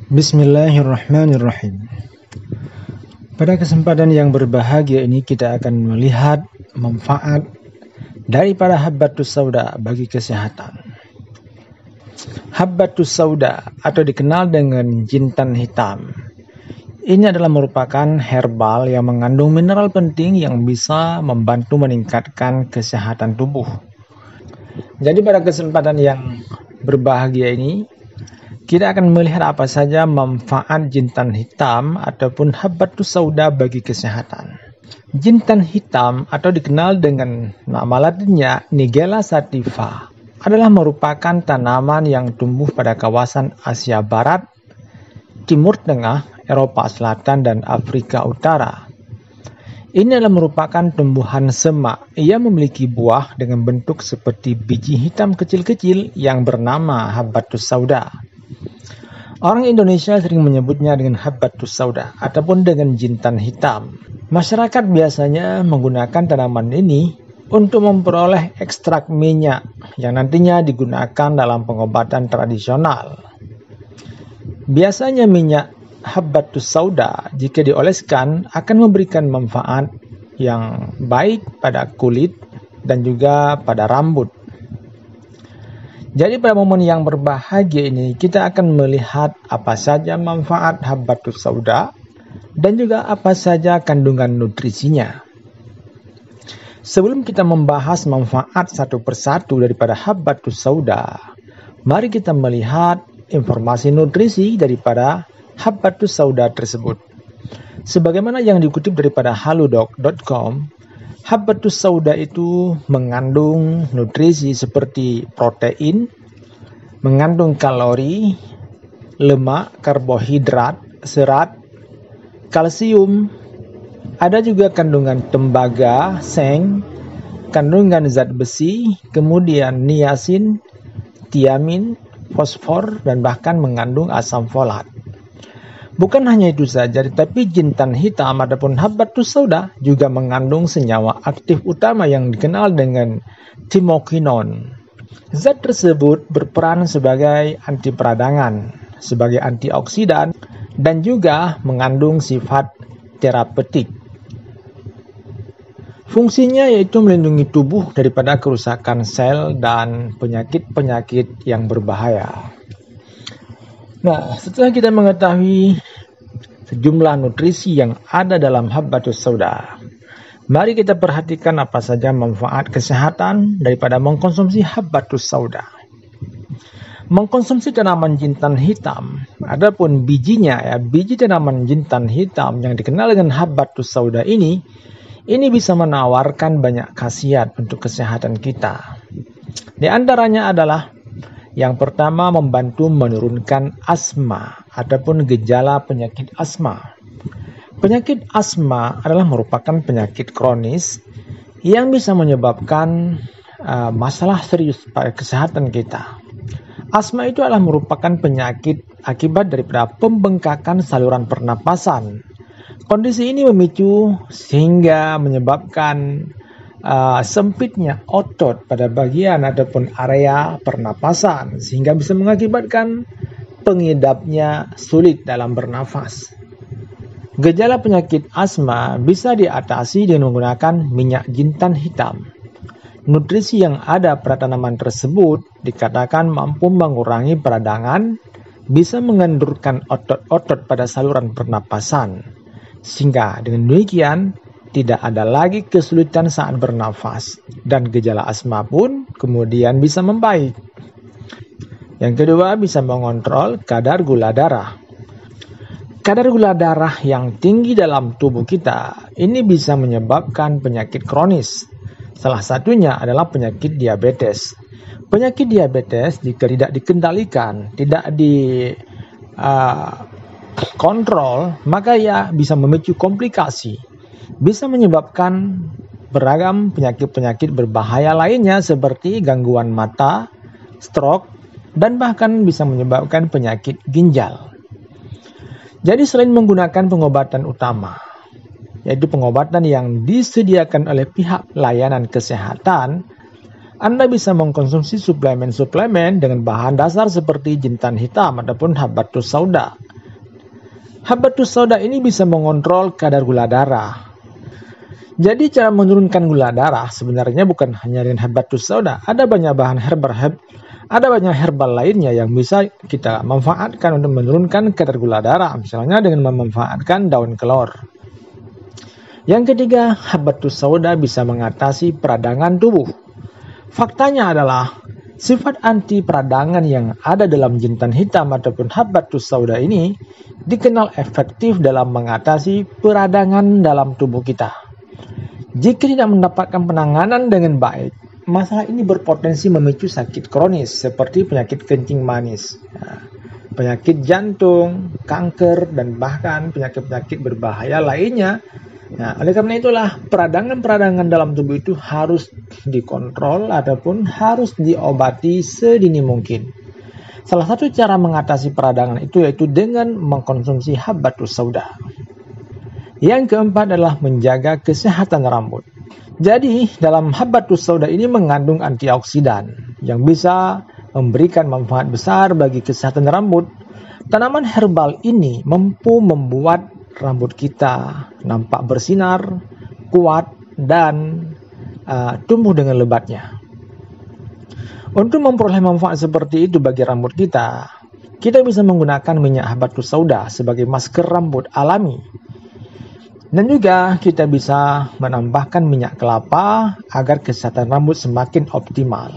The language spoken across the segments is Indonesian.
Bismillahirrahmanirrahim. Pada kesempatan yang berbahagia ini kita akan melihat manfaat daripada habbatus sauda bagi kesehatan. Habbatus sauda atau dikenal dengan jintan hitam. Ini adalah merupakan herbal yang mengandung mineral penting yang bisa membantu meningkatkan kesehatan tubuh. Jadi pada kesempatan yang berbahagia ini kita akan melihat apa saja manfaat jintan hitam ataupun habbatus sauda bagi kesehatan. Jintan hitam atau dikenal dengan nama latinnya Nigella sativa adalah merupakan tanaman yang tumbuh pada kawasan Asia Barat, Timur Tengah, Eropa Selatan, dan Afrika Utara. Ini adalah merupakan tumbuhan semak. Ia memiliki buah dengan bentuk seperti biji hitam kecil-kecil yang bernama habbatus sauda. Orang Indonesia sering menyebutnya dengan habbatus sauda ataupun dengan jintan hitam. Masyarakat biasanya menggunakan tanaman ini untuk memperoleh ekstrak minyak yang nantinya digunakan dalam pengobatan tradisional. Biasanya minyak habbatus sauda jika dioleskan akan memberikan manfaat yang baik pada kulit dan juga pada rambut. Jadi pada momen yang berbahagia ini kita akan melihat apa saja manfaat habbatus sauda dan juga apa saja kandungan nutrisinya. Sebelum kita membahas manfaat satu persatu daripada habbatus sauda, mari kita melihat informasi nutrisi daripada habbatus sauda tersebut. Sebagaimana yang dikutip daripada halodoc.com, habbatus sauda itu mengandung nutrisi seperti protein, mengandung kalori, lemak, karbohidrat, serat, kalsium, ada juga kandungan tembaga, seng, kandungan zat besi, kemudian niacin, tiamin, fosfor, dan bahkan mengandung asam folat. Bukan hanya itu saja, tetapi jintan hitam ataupun habbatus sauda juga mengandung senyawa aktif utama yang dikenal dengan timokinon. Zat tersebut berperan sebagai anti peradangan, sebagai antioksidan, dan juga mengandung sifat terapeutik. Fungsinya yaitu melindungi tubuh daripada kerusakan sel dan penyakit-penyakit yang berbahaya. Nah, setelah kita mengetahui sejumlah nutrisi yang ada dalam habbatus sauda, mari kita perhatikan apa saja manfaat kesehatan daripada mengkonsumsi habbatus sauda. Mengkonsumsi tanaman jintan hitam, adapun bijinya biji tanaman jintan hitam yang dikenal dengan habbatus sauda ini bisa menawarkan banyak khasiat untuk kesehatan kita. Di antaranya adalah yang pertama, membantu menurunkan asma ataupun gejala penyakit asma. Penyakit asma adalah merupakan penyakit kronis yang bisa menyebabkan masalah serius pada kesehatan kita. Asma itu adalah merupakan penyakit akibat daripada pembengkakan saluran pernapasan. Kondisi ini memicu sehingga menyebabkan sempitnya otot pada bagian ataupun area pernapasan sehingga bisa mengakibatkan pengidapnya sulit dalam bernafas. Gejala penyakit asma bisa diatasi dengan menggunakan minyak jintan hitam. Nutrisi yang ada pada tanaman tersebut dikatakan mampu mengurangi peradangan, bisa mengendurkan otot-otot pada saluran pernapasan, sehingga dengan demikian tidak ada lagi kesulitan saat bernafas dan gejala asma pun kemudian bisa membaik. Yang kedua, bisa mengontrol kadar gula darah. Kadar gula darah yang tinggi dalam tubuh kita ini bisa menyebabkan penyakit kronis. Salah satunya adalah penyakit diabetes. Penyakit diabetes jika tidak dikendalikan, tidak dikontrol, maka ia bisa memicu komplikasi. Bisa menyebabkan beragam penyakit-penyakit berbahaya lainnya seperti gangguan mata, stroke, dan bahkan bisa menyebabkan penyakit ginjal. Jadi selain menggunakan pengobatan utama, yaitu pengobatan yang disediakan oleh pihak layanan kesehatan, Anda bisa mengkonsumsi suplemen-suplemen dengan bahan dasar seperti jintan hitam ataupun habbatus sauda Habatus sauda ini bisa mengontrol kadar gula darah. Jadi cara menurunkan gula darah sebenarnya bukan hanya dengan habatus sauda, ada banyak bahan herbal lainnya yang bisa kita manfaatkan untuk menurunkan kadar gula darah, misalnya dengan memanfaatkan daun kelor. Yang ketiga, habatus sauda bisa mengatasi peradangan tubuh. Faktanya adalah sifat anti peradangan yang ada dalam jintan hitam ataupun habatus sauda ini dikenal efektif dalam mengatasi peradangan dalam tubuh kita. Jika tidak mendapatkan penanganan dengan baik, masalah ini berpotensi memicu sakit kronis seperti penyakit kencing manis, penyakit jantung, kanker, dan bahkan penyakit-penyakit berbahaya lainnya. Nah, oleh karena itulah peradangan-peradangan dalam tubuh itu harus dikontrol ataupun harus diobati sedini mungkin. Salah satu cara mengatasi peradangan itu yaitu dengan mengkonsumsi habatus sauda. Yang keempat adalah menjaga kesehatan rambut. Jadi, dalam habatus sauda ini mengandung antioksidan yang bisa memberikan manfaat besar bagi kesehatan rambut. Tanaman herbal ini mampu membuat rambut kita nampak bersinar, kuat, dan tumbuh dengan lebatnya. Untuk memperoleh manfaat seperti itu bagi rambut kita bisa menggunakan minyak habatus sauda sebagai masker rambut alami. Dan juga kita bisa menambahkan minyak kelapa agar kesehatan rambut semakin optimal.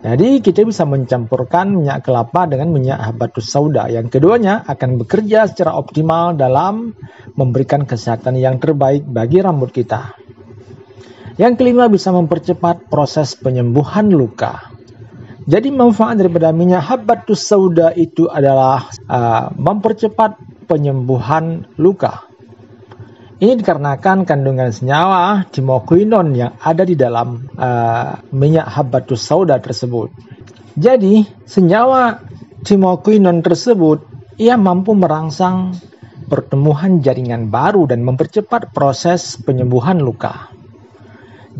Jadi kita bisa mencampurkan minyak kelapa dengan minyak habatus sauda. Yang keduanya akan bekerja secara optimal dalam memberikan kesehatan yang terbaik bagi rambut kita. Yang kelima, bisa mempercepat proses penyembuhan luka. Jadi manfaat daripada minyak habatus sauda itu adalah mempercepat penyembuhan luka. Ini dikarenakan kandungan senyawa timokuinon yang ada di dalam minyak habatus sauda tersebut. Jadi, senyawa timokuinon tersebut ia mampu merangsang pertumbuhan jaringan baru dan mempercepat proses penyembuhan luka.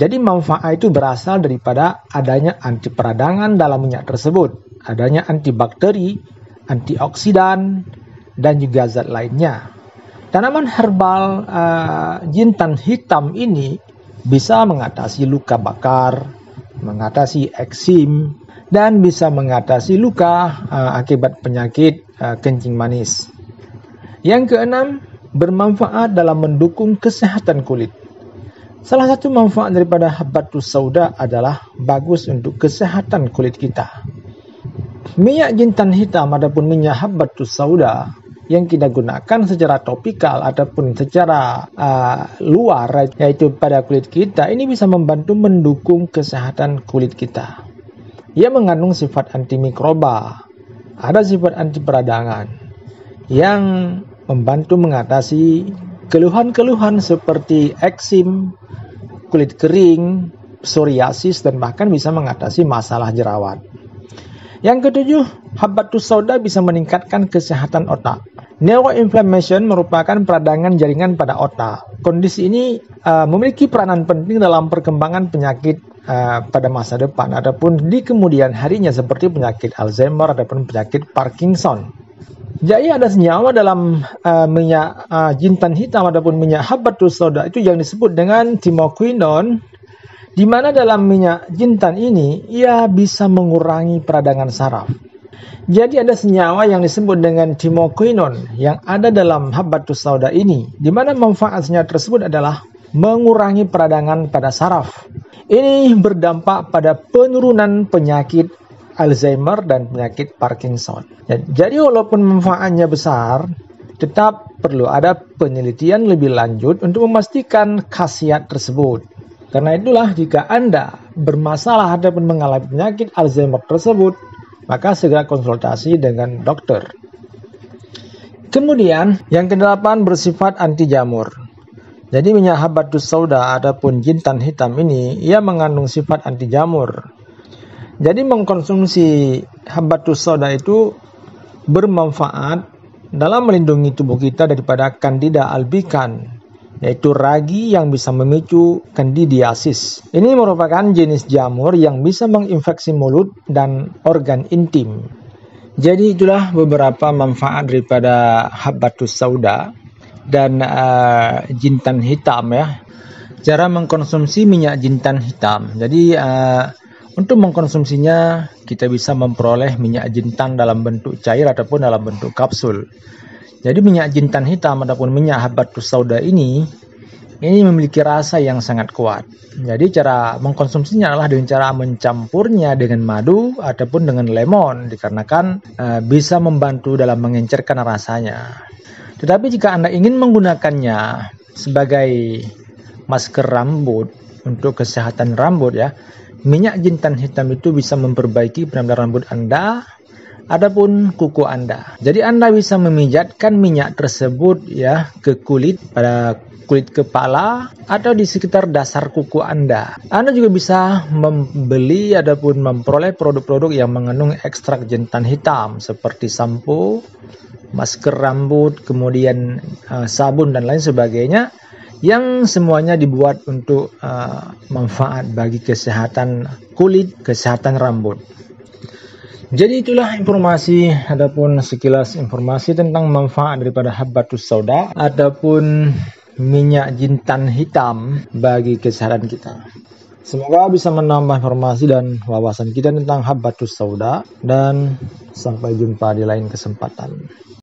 Jadi, manfaat itu berasal daripada adanya anti peradangan dalam minyak tersebut, adanya antibakteri, antioksidan, dan juga zat lainnya. Tanaman herbal jintan hitam ini bisa mengatasi luka bakar, mengatasi eksim, dan bisa mengatasi luka akibat penyakit kencing manis. Yang keenam, bermanfaat dalam mendukung kesehatan kulit. Salah satu manfaat daripada habatus sauda adalah bagus untuk kesehatan kulit kita. Minyak jintan hitam ataupun minyak habatus sauda yang kita gunakan secara topikal ataupun secara luar, yaitu pada kulit kita, ini bisa membantu mendukung kesehatan kulit kita. Ia mengandung sifat antimikroba, ada sifat anti peradangan yang membantu mengatasi keluhan-keluhan seperti eksim, kulit kering, psoriasis, dan bahkan bisa mengatasi masalah jerawat. Yang ketujuh, habatus sauda bisa meningkatkan kesehatan otak. Neuroinflammation merupakan peradangan jaringan pada otak. Kondisi ini memiliki peranan penting dalam perkembangan penyakit pada masa depan ataupun di kemudian harinya seperti penyakit Alzheimer ataupun penyakit Parkinson. Jadi ada senyawa dalam minyak jintan hitam ataupun minyak habatus sauda itu yang disebut dengan timokuinon, di mana dalam minyak jintan ini ia bisa mengurangi peradangan saraf. Jadi ada senyawa yang disebut dengan timokuinon yang ada dalam habatus sauda ini, di mana manfaat senyawa tersebut adalah mengurangi peradangan pada saraf. Ini berdampak pada penurunan penyakit Alzheimer dan penyakit Parkinson. Jadi walaupun manfaatnya besar, tetap perlu ada penelitian lebih lanjut untuk memastikan khasiat tersebut. Karena itulah jika Anda bermasalah ataupun mengalami penyakit Alzheimer tersebut, maka segera konsultasi dengan dokter. Kemudian yang kedelapan, bersifat anti jamur. Jadi minyak habatus sauda ataupun jintan hitam ini ia mengandung sifat anti jamur. Jadi mengkonsumsi habatus sauda itu bermanfaat dalam melindungi tubuh kita daripada Candida albicans, yaitu ragi yang bisa memicu candidiasis. Ini merupakan jenis jamur yang bisa menginfeksi mulut dan organ intim. Jadi itulah beberapa manfaat daripada habbatus sauda dan jintan hitam ya. Cara mengkonsumsi minyak jintan hitam. Jadi untuk mengkonsumsinya kita bisa memperoleh minyak jintan dalam bentuk cair ataupun dalam bentuk kapsul. Jadi minyak jintan hitam ataupun minyak habbatus sauda ini memiliki rasa yang sangat kuat. Jadi cara mengkonsumsinya adalah dengan cara mencampurnya dengan madu ataupun dengan lemon, dikarenakan bisa membantu dalam mengencerkan rasanya. Tetapi jika Anda ingin menggunakannya sebagai masker rambut untuk kesehatan rambut ya, minyak jintan hitam itu bisa memperbaiki penampilan rambut Anda adapun kuku Anda. Jadi Anda bisa memijatkan minyak tersebut ya ke kulit, pada kulit kepala atau di sekitar dasar kuku Anda. Anda juga bisa membeli ataupun memperoleh produk-produk yang mengandung ekstrak jintan hitam seperti sampo, masker rambut, kemudian sabun dan lain sebagainya, yang semuanya dibuat untuk manfaat bagi kesehatan kulit, kesehatan rambut. Jadi itulah informasi ataupun sekilas informasi tentang manfaat daripada habbatus sauda ataupun minyak jintan hitam bagi kesehatan kita. Semoga bisa menambah informasi dan wawasan kita tentang habbatus sauda, dan sampai jumpa di lain kesempatan.